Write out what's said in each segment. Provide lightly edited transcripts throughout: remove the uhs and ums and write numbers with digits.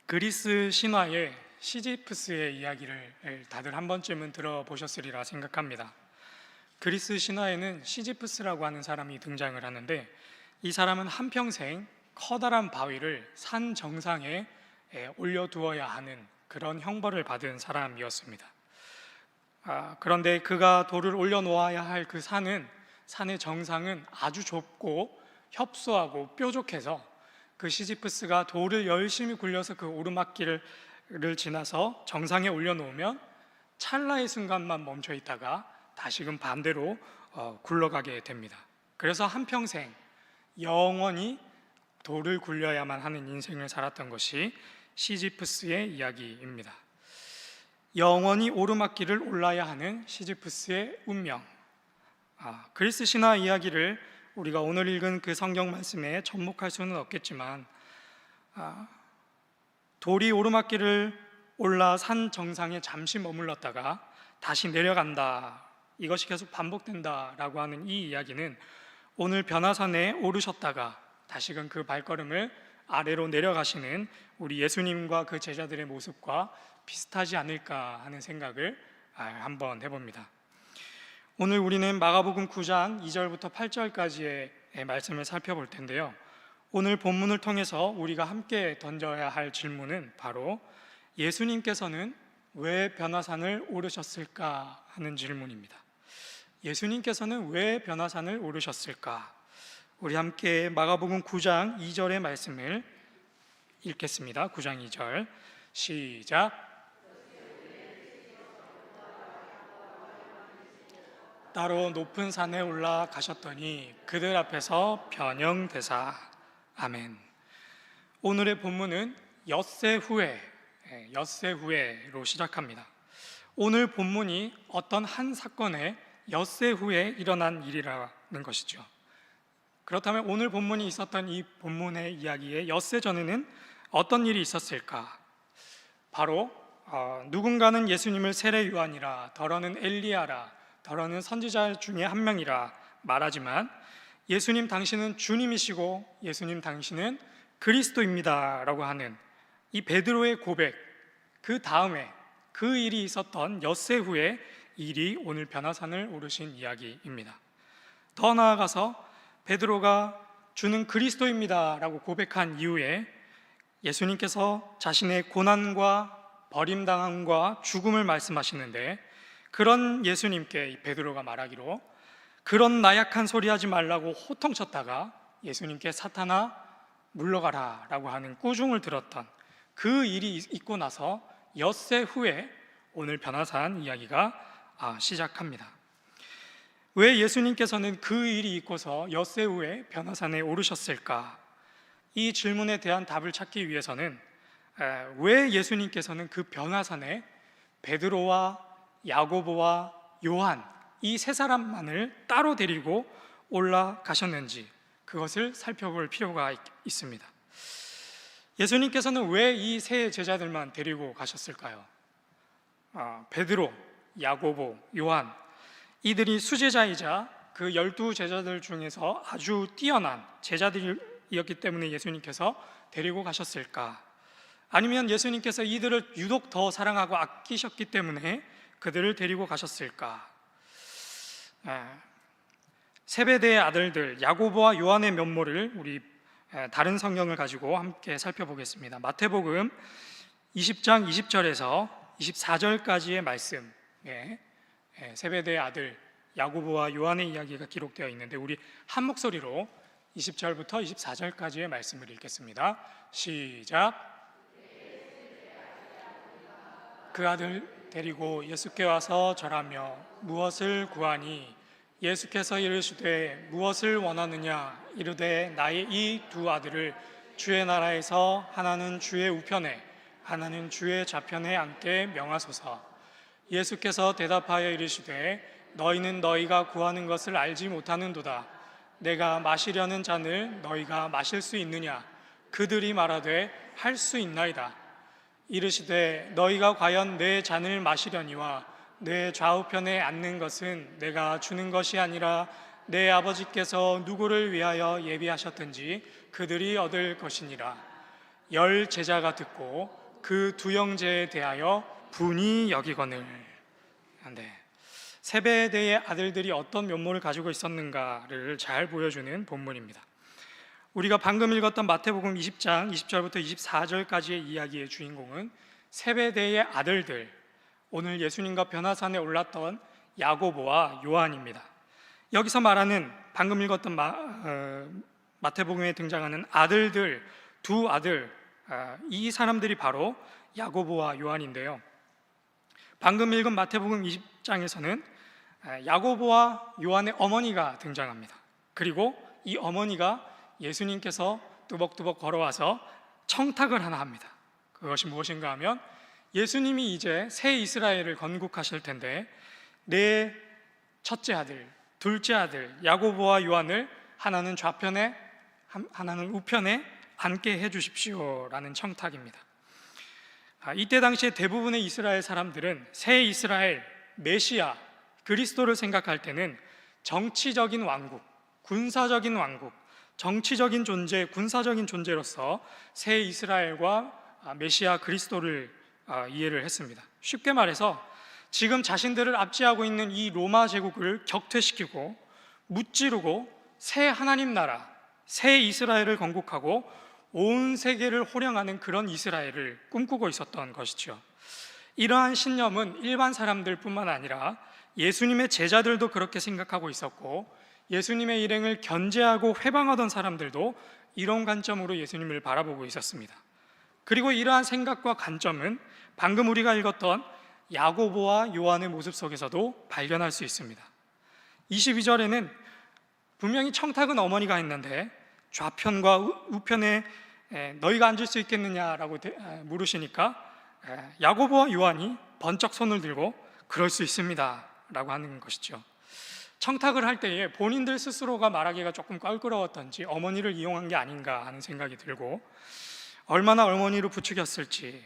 그리스 신화의 시지프스의 이야기를 다들 한 번쯤은 들어보셨으리라 생각합니다. 그리스 신화에는 시지프스라고 하는 사람이 등장을 하는데, 이 사람은 한평생 커다란 바위를 산 정상에 올려두어야 하는 그런 형벌을 받은 사람이었습니다. 그런데 그가 돌을 올려놓아야 할 그 산의 정상은 아주 좁고 협소하고 뾰족해서 그 시지프스가 돌을 열심히 굴려서 그 오르막길을 지나서 정상에 올려놓으면 찰나의 순간만 멈춰 있다가 다시금 반대로 굴러가게 됩니다. 그래서 한평생 영원히 돌을 굴려야만 하는 인생을 살았던 것이 시지프스의 이야기입니다. 영원히 오르막길을 올라야 하는 시지프스의 운명. 그리스 신화 이야기를 우리가 오늘 읽은 그 성경 말씀에 접목할 수는 없겠지만, 돌이 오르막길을 올라 산 정상에 잠시 머물렀다가 다시 내려간다, 이것이 계속 반복된다라고 하는 이 이야기는 오늘 변화산에 오르셨다가 다시금 그 발걸음을 아래로 내려가시는 우리 예수님과 그 제자들의 모습과 비슷하지 않을까 하는 생각을 한번 해봅니다. 오늘 우리는 마가복음 9장 2절부터 8절까지의 말씀을 살펴볼 텐데요, 오늘 본문을 통해서 우리가 함께 던져야 할 질문은 바로 예수님께서는 왜 변화산을 오르셨을까 하는 질문입니다. 예수님께서는 왜 변화산을 오르셨을까? 우리 함께 마가복음 9장 2절의 말씀을 읽겠습니다. 9장 2절 시작. 따로 높은 산에 올라가셨더니 그들 앞에서 변형되사. 아멘. 오늘의 본문은 엿새 후에로 시작합니다. 오늘 본문이 어떤 한 사건의 엿새 후에 일어난 일이라는 것이죠. 그렇다면 오늘 본문이 있었던 이 본문의 이야기의 엿새 전에는 어떤 일이 있었을까? 바로 누군가는 예수님을 세례 요한이라, 더러는 엘리야라, 더러는 선지자 중에 한 명이라 말하지만, 예수님 당신은 주님이시고 예수님 당신은 그리스도입니다 라고 하는 이 베드로의 고백, 그 다음에 그 일이 있었던 엿새 후에 일이 오늘 변화산을 오르신 이야기입니다. 더 나아가서 베드로가 주는 그리스도입니다 라고 고백한 이후에 예수님께서 자신의 고난과 버림당함과 죽음을 말씀하시는데, 그런 예수님께 베드로가 말하기로 그런 나약한 소리 하지 말라고 호통쳤다가 예수님께 사탄아 물러가라 라고 하는 꾸중을 들었던 그 일이 있고 나서 엿새 후에 오늘 변화산 이야기가 시작합니다. 왜 예수님께서는 그 일이 있고서 엿새 후에 변화산에 오르셨을까? 이 질문에 대한 답을 찾기 위해서는 왜 예수님께서는 그 변화산에 베드로와 야고보와 요한, 이 세 사람만을 따로 데리고 올라가셨는지 그것을 살펴볼 필요가 있습니다. 예수님께서는 왜 이 세 제자들만 데리고 가셨을까요? 베드로, 야고보, 요한, 이들이 수제자이자 그 12 제자들 중에서 아주 뛰어난 제자들이었기 때문에 예수님께서 데리고 가셨을까? 아니면 예수님께서 이들을 유독 더 사랑하고 아끼셨기 때문에 그들을 데리고 가셨을까? 세베대의 아들들 야고보와 요한의 면모를 우리 다른 성경을 가지고 함께 살펴보겠습니다. 마태복음 20장 20절에서 24절까지의 말씀, 세베대의 아들 야고보와 요한의 이야기가 기록되어 있는데, 우리 한 목소리로 20절부터 24절까지의 말씀을 읽겠습니다. 시작. 그 아들 데리고 예수께 와서 절하며 무엇을 구하니? 예수께서 이르시되 무엇을 원하느냐? 이르되 나의 이 두 아들을 주의 나라에서 하나는 주의 우편에 하나는 주의 좌편에 앉게 명하소서. 예수께서 대답하여 이르시되 너희는 너희가 구하는 것을 알지 못하는도다. 내가 마시려는 잔을 너희가 마실 수 있느냐? 그들이 말하되 할 수 있나이다. 이르시되 너희가 과연 내 잔을 마시려니와 내 좌우편에 앉는 것은 내가 주는 것이 아니라 내 아버지께서 누구를 위하여 예비하셨든지 그들이 얻을 것이니라. 열 제자가 듣고 그 두 형제에 대하여 분이 여기거늘. 네. 세베대의 아들들이 어떤 면모를 가지고 있었는가를 잘 보여주는 본문입니다. 우리가 방금 읽었던 마태복음 20장 20절부터 24절까지의 이야기의 주인공은 세베대의 아들들, 오늘 예수님과 변화산에 올랐던 야고보와 요한입니다. 여기서 말하는 방금 읽었던 마태복음에 등장하는 아들들, 두 아들, 이 사람들이 바로 야고보와 요한인데요. 방금 읽은 마태복음 20장에서는 야고보와 요한의 어머니가 등장합니다. 그리고 이 어머니가 예수님께서 뚜벅뚜벅 걸어와서 청탁을 하나 합니다. 그것이 무엇인가 하면 예수님이 이제 새 이스라엘을 건국하실 텐데 내 첫째 아들, 둘째 아들 야고보와 요한을 하나는 좌편에 하나는 우편에 앉게 해주십시오라는 청탁입니다. 이때 당시에 대부분의 이스라엘 사람들은 새 이스라엘, 메시아, 그리스도를 생각할 때는 정치적인 왕국, 군사적인 왕국, 정치적인 존재, 군사적인 존재로서 새 이스라엘과 메시아 그리스도를 이해를 했습니다. 쉽게 말해서 지금 자신들을 압제하고 있는 이 로마 제국을 격퇴시키고 무찌르고 새 하나님 나라, 새 이스라엘을 건국하고 온 세계를 호령하는 그런 이스라엘을 꿈꾸고 있었던 것이죠. 이러한 신념은 일반 사람들뿐만 아니라 예수님의 제자들도 그렇게 생각하고 있었고 예수님의 일행을 견제하고 회방하던 사람들도 이런 관점으로 예수님을 바라보고 있었습니다. 그리고 이러한 생각과 관점은 방금 우리가 읽었던 야고보와 요한의 모습 속에서도 발견할 수 있습니다. 22절에는 분명히 청탁은 어머니가 했는데 좌편과 우편에 너희가 앉을 수 있겠느냐라고 물으시니까 야고보와 요한이 번쩍 손을 들고 그럴 수 있습니다 라고 하는 것이죠. 청탁을 할 때에 본인들 스스로가 말하기가 조금 껄끄러웠던지 어머니를 이용한 게 아닌가 하는 생각이 들고 얼마나 어머니를 부추겼을지.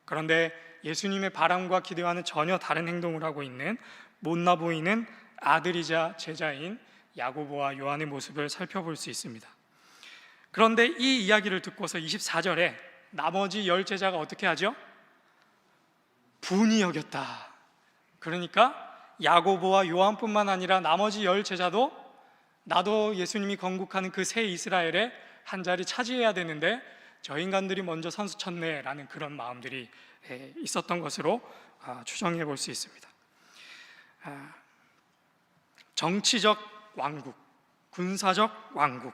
그런데 예수님의 바람과 기대와는 전혀 다른 행동을 하고 있는 못나 보이는 아들이자 제자인 야고보와 요한의 모습을 살펴볼 수 있습니다. 그런데 이 이야기를 듣고서 24절에 나머지 열 제자가 어떻게 하죠? 분이 여겼다. 그러니까 야고보와 요한뿐만 아니라 나머지 열 제자도 나도 예수님이 건국하는 그 새 이스라엘에 한 자리 차지해야 되는데 저 인간들이 먼저 선수 쳤네 라는 그런 마음들이 있었던 것으로 추정해 볼 수 있습니다. 정치적 왕국, 군사적 왕국,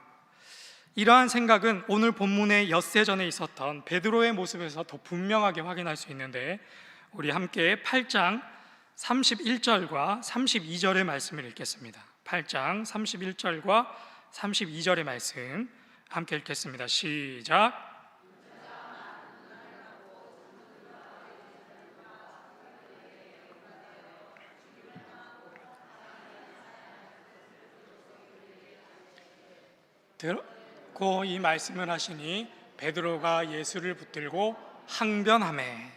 이러한 생각은 오늘 본문의 엿새 전에 있었던 베드로의 모습에서 더 분명하게 확인할 수 있는데 우리 함께 8장 31절과 32절의 말씀을 읽겠습니다. 8장 31절과 32절의 말씀 함께 읽겠습니다. 시작. 듣고 이 말씀을 하시니 베드로가 예수를 붙들고 항변하매.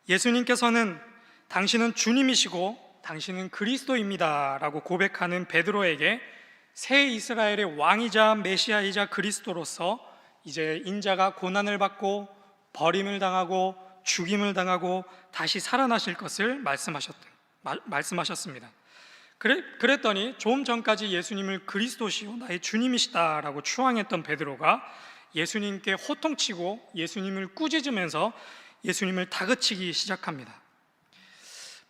예수님께서는 당신은 주님이시고 당신은 그리스도입니다 라고 고백하는 베드로에게 새 이스라엘의 왕이자 메시아이자 그리스도로서 이제 인자가 고난을 받고 버림을 당하고 죽임을 당하고 다시 살아나실 것을 말씀하셨습니다. 그랬더니 좀 전까지 예수님을 그리스도시요 나의 주님이시다라고 추앙했던 베드로가 예수님께 호통치고 예수님을 꾸짖으면서 예수님을 다그치기 시작합니다.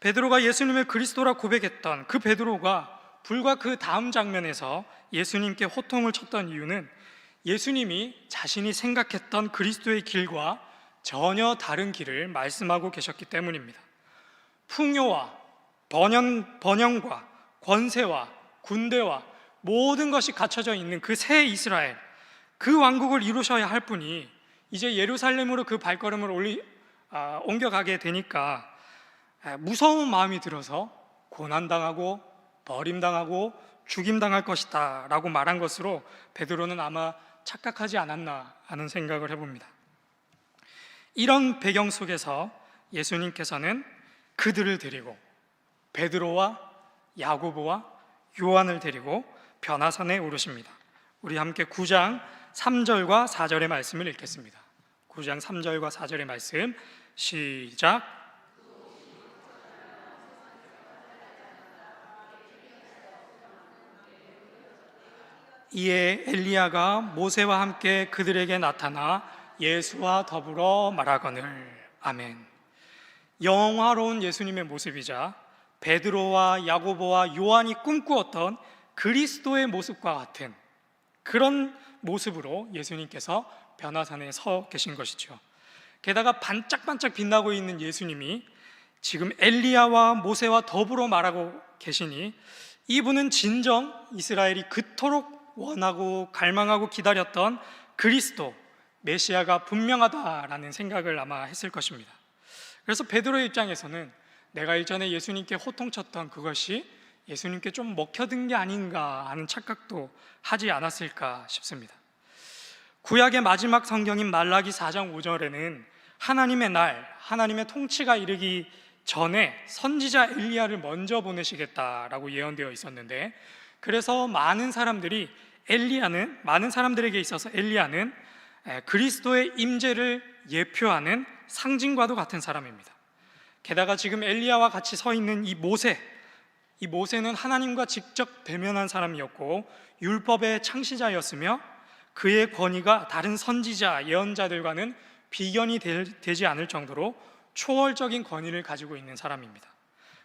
베드로가 예수님을 그리스도라 고백했던 그 베드로가 불과 그 다음 장면에서 예수님께 호통을 쳤던 이유는 예수님이 자신이 생각했던 그리스도의 길과 전혀 다른 길을 말씀하고 계셨기 때문입니다. 풍요와 번영과 권세와 군대와 모든 것이 갖춰져 있는 그 새 이스라엘, 그 왕국을 이루셔야 할 분이 이제 예루살렘으로 그 발걸음을 옮겨가게 되니까 무서운 마음이 들어서 고난당하고 버림당하고 죽임당할 것이다 라고 말한 것으로 베드로는 아마 착각하지 않았나 하는 생각을 해봅니다. 이런 배경 속에서 예수님께서는 그들을 데리고 베드로와 야고보와 요한을 데리고 변화산에 오르십니다. 우리 함께 9장 3절과 4절의 말씀을 읽겠습니다. 9장 3절과 4절의 말씀 시작. 이에 엘리야가 모세와 함께 그들에게 나타나 예수와 더불어 말하거늘. 아멘. 영화로운 예수님의 모습이자 베드로와 야고보와 요한이 꿈꾸었던 그리스도의 모습과 같은 그런 모습으로 예수님께서 변화산에 서 계신 것이죠. 게다가 반짝반짝 빛나고 있는 예수님이 지금 엘리야와 모세와 더불어 말하고 계시니 이분은 진정 이스라엘이 그토록 원하고 갈망하고 기다렸던 그리스도 메시아가 분명하다라는 생각을 아마 했을 것입니다. 그래서 베드로의 입장에서는 내가 일전에 예수님께 호통쳤던 그것이 예수님께 좀 먹혀든 게 아닌가 하는 착각도 하지 않았을까 싶습니다. 구약의 마지막 성경인 말라기 4장 5절에는 하나님의 날, 하나님의 통치가 이르기 전에 선지자 엘리야를 먼저 보내시겠다라고 예언되어 있었는데, 그래서 많은 사람들에게 있어서 엘리야는 그리스도의 임재를 예표하는 상징과도 같은 사람입니다. 게다가 지금 엘리야와 같이 서 있는 이 모세는 하나님과 직접 대면한 사람이었고 율법의 창시자였으며 그의 권위가 다른 선지자, 예언자들과는 비견이 되지 않을 정도로 초월적인 권위를 가지고 있는 사람입니다.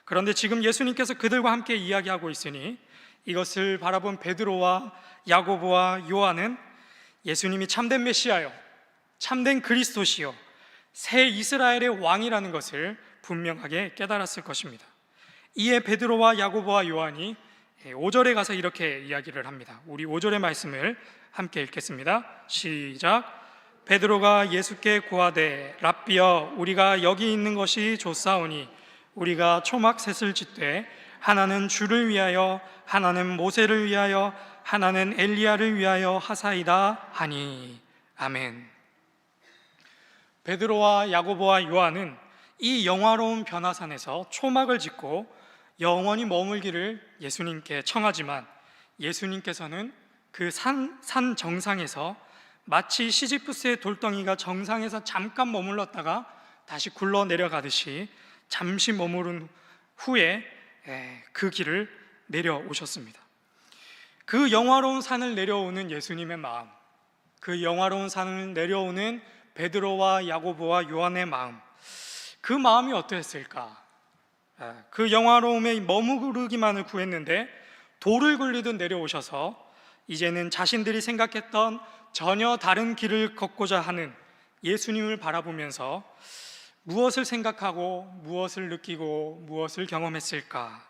그런데 지금 예수님께서 그들과 함께 이야기하고 있으니 이것을 바라본 베드로와 야고보와 요한은 예수님이 참된 메시아요, 참된 그리스도시요, 새 이스라엘의 왕이라는 것을 분명하게 깨달았을 것입니다. 이에 베드로와 야고보와 요한이 5절에 가서 이렇게 이야기를 합니다. 우리 5절의 말씀을 함께 읽겠습니다. 시작. 베드로가 예수께 고하되 랍비여, 우리가 여기 있는 것이 좋사오니 우리가 초막 셋을 짓되 하나는 주를 위하여, 하나는 모세를 위하여, 하나는 엘리야를 위하여 하사이다 하니. 아멘. 베드로와 야고보와 요한은 이 영화로운 변화산에서 초막을 짓고 영원히 머물기를 예수님께 청하지만 예수님께서는 그 산 정상에서 마치 시지프스의 돌덩이가 정상에서 잠깐 머물렀다가 다시 굴러 내려가듯이 잠시 머무른 후에 그 길을 내려오셨습니다. 그 영화로운 산을 내려오는 예수님의 마음, 그 영화로운 산을 내려오는 베드로와 야고보와 요한의 마음, 그 마음이 어떠했을까? 그 영화로움에 머무르기만을 구했는데 돌을 굴리듯 내려오셔서 이제는 자신들이 생각했던 전혀 다른 길을 걷고자 하는 예수님을 바라보면서 무엇을 생각하고 무엇을 느끼고 무엇을 경험했을까?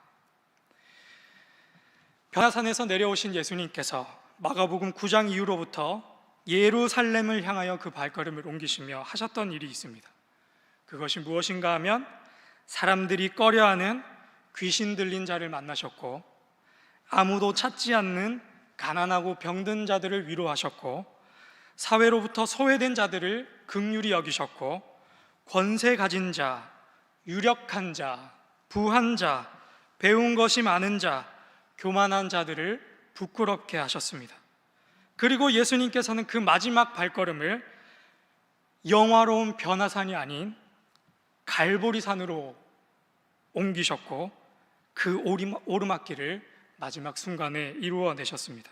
변화산에서 내려오신 예수님께서 마가복음 9장 이후로부터 예루살렘을 향하여 그 발걸음을 옮기시며 하셨던 일이 있습니다. 그것이 무엇인가 하면 사람들이 꺼려하는 귀신 들린 자를 만나셨고, 아무도 찾지 않는 가난하고 병든 자들을 위로하셨고, 사회로부터 소외된 자들을 긍휼히 여기셨고, 권세 가진 자, 유력한 자, 부한 자, 배운 것이 많은 자, 교만한 자들을 부끄럽게 하셨습니다. 그리고 예수님께서는 그 마지막 발걸음을 영화로운 변화산이 아닌 갈보리산으로 옮기셨고 그 오르막길을 마지막 순간에 이루어내셨습니다.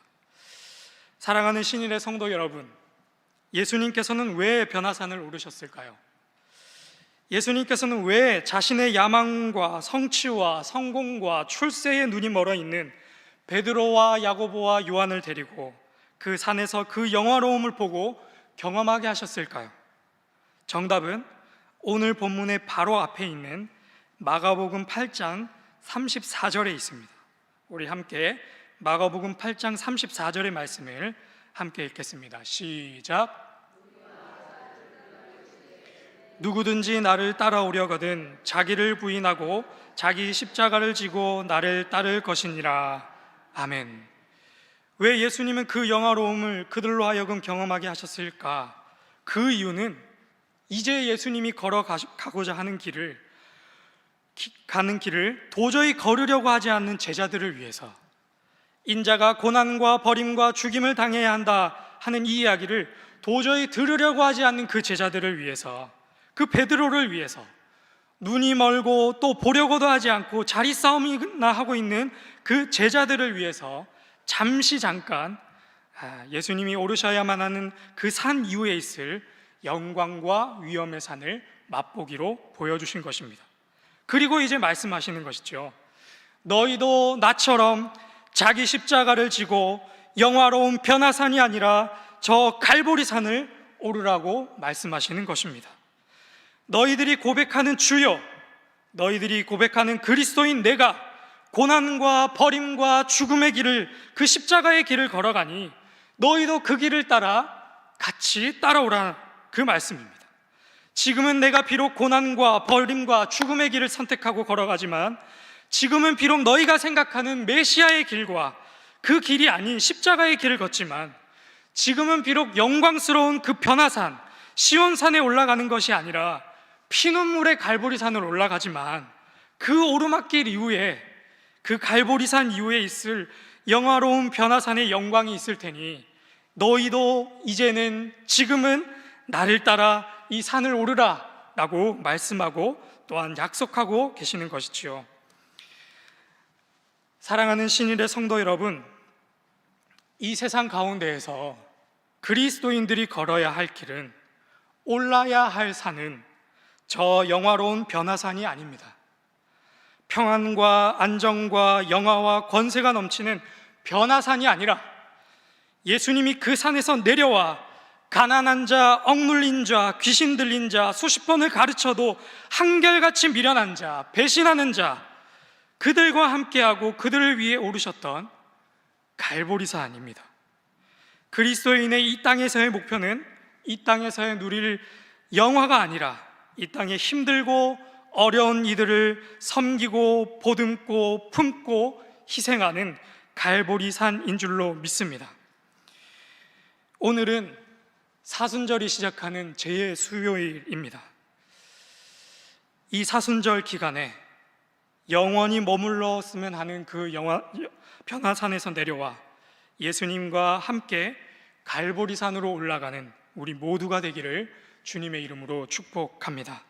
사랑하는 신일의 성도 여러분, 예수님께서는 왜 변화산을 오르셨을까요? 예수님께서는 왜 자신의 야망과 성취와 성공과 출세에 눈이 멀어 있는 베드로와 야고보와 요한을 데리고 그 산에서 그 영화로움을 보고 경험하게 하셨을까요? 정답은 오늘 본문의 바로 앞에 있는 마가복음 8장 34절에 있습니다. 우리 함께 마가복음 8장 34절의 말씀을 함께 읽겠습니다. 시작. 누구든지 나를 따라오려거든 자기를 부인하고 자기 십자가를 지고 나를 따를 것이니라. 아멘. 왜 예수님은 그 영화로움을 그들로 하여금 경험하게 하셨을까? 그 이유는 이제 예수님이 걸어가고자 하는 가는 길을 도저히 걸으려고 하지 않는 제자들을 위해서, 인자가 고난과 버림과 죽임을 당해야 한다 하는 이 이야기를 도저히 들으려고 하지 않는 그 제자들을 위해서, 그 베드로를 위해서, 눈이 멀고 또 보려고도 하지 않고 자리 싸움이나 하고 있는 그 제자들을 위해서 잠깐 예수님이 오르셔야만 하는 그 산 이후에 있을 영광과 위엄의 산을 맛보기로 보여주신 것입니다. 그리고 이제 말씀하시는 것이죠. 너희도 나처럼 자기 십자가를 지고 영화로운 변화산이 아니라 저 갈보리산을 오르라고 말씀하시는 것입니다. 너희들이 고백하는 주여, 너희들이 고백하는 그리스도인 내가 고난과 버림과 죽음의 길을, 그 십자가의 길을 걸어가니 너희도 그 길을 따라 같이 따라오라, 그 말씀입니다. 지금은 내가 비록 고난과 버림과 죽음의 길을 선택하고 걸어가지만 지금은 비록 너희가 생각하는 메시아의 길과 그 길이 아닌 십자가의 길을 걷지만 지금은 비록 영광스러운 그 변화산 시온산에 올라가는 것이 아니라 피눈물의 갈보리산을 올라가지만 그 오르막길 이후에, 그 갈보리산 이후에 있을 영화로운 변화산의 영광이 있을 테니 너희도 이제는 지금은 나를 따라 이 산을 오르라 라고 말씀하고 또한 약속하고 계시는 것이지요. 사랑하는 신일의 성도 여러분, 이 세상 가운데에서 그리스도인들이 걸어야 할 길은, 올라야 할 산은 저 영화로운 변화산이 아닙니다. 평안과 안정과 영화와 권세가 넘치는 변화산이 아니라 예수님이 그 산에서 내려와 가난한 자, 억눌린 자, 귀신 들린 자, 수십 번을 가르쳐도 한결같이 미련한 자, 배신하는 자, 그들과 함께하고 그들을 위해 오르셨던 갈보리산입니다. 그리스도인의 이 땅에서의 목표는 이 땅에서의 누릴 영화가 아니라 이 땅에 힘들고 어려운 이들을 섬기고 보듬고 품고 희생하는 갈보리산인 줄로 믿습니다. 오늘은 사순절이 시작하는 제 수요일입니다. 이 사순절 기간에 영원히 머물렀으면 하는 그 변화산에서 내려와 예수님과 함께 갈보리산으로 올라가는 우리 모두가 되기를 주님의 이름으로 축복합니다.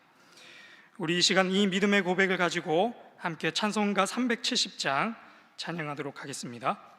우리 이 시간 이 믿음의 고백을 가지고 함께 찬송가 370장 찬양하도록 하겠습니다.